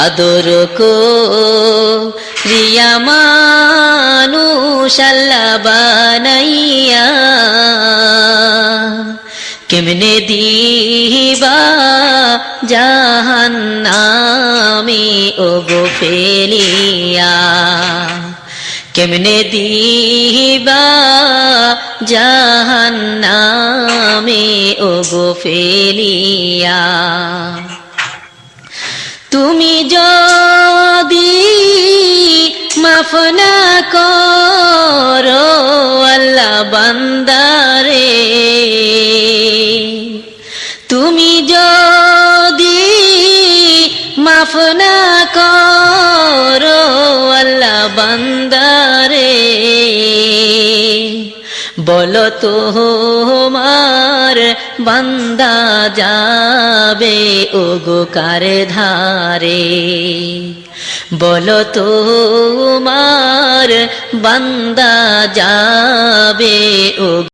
আদর করিয়া মানুষ আল্লাহ বানাইয়া কেমনে দিবা জাহান্নামে ওগো ফেলিয়া, কেমনে দিবা জাহান্নামে ওগো ফেলিয়া। তুমি যদি মাফ না করো আল্লাহ বান্দারে, তুমি যদি মাফ না করো আল্লাহ বান্দারে, বলো তোমার বান্দা যাবে ওগো কার ধারে, বলো তোমার বান্দা যাবে ওগো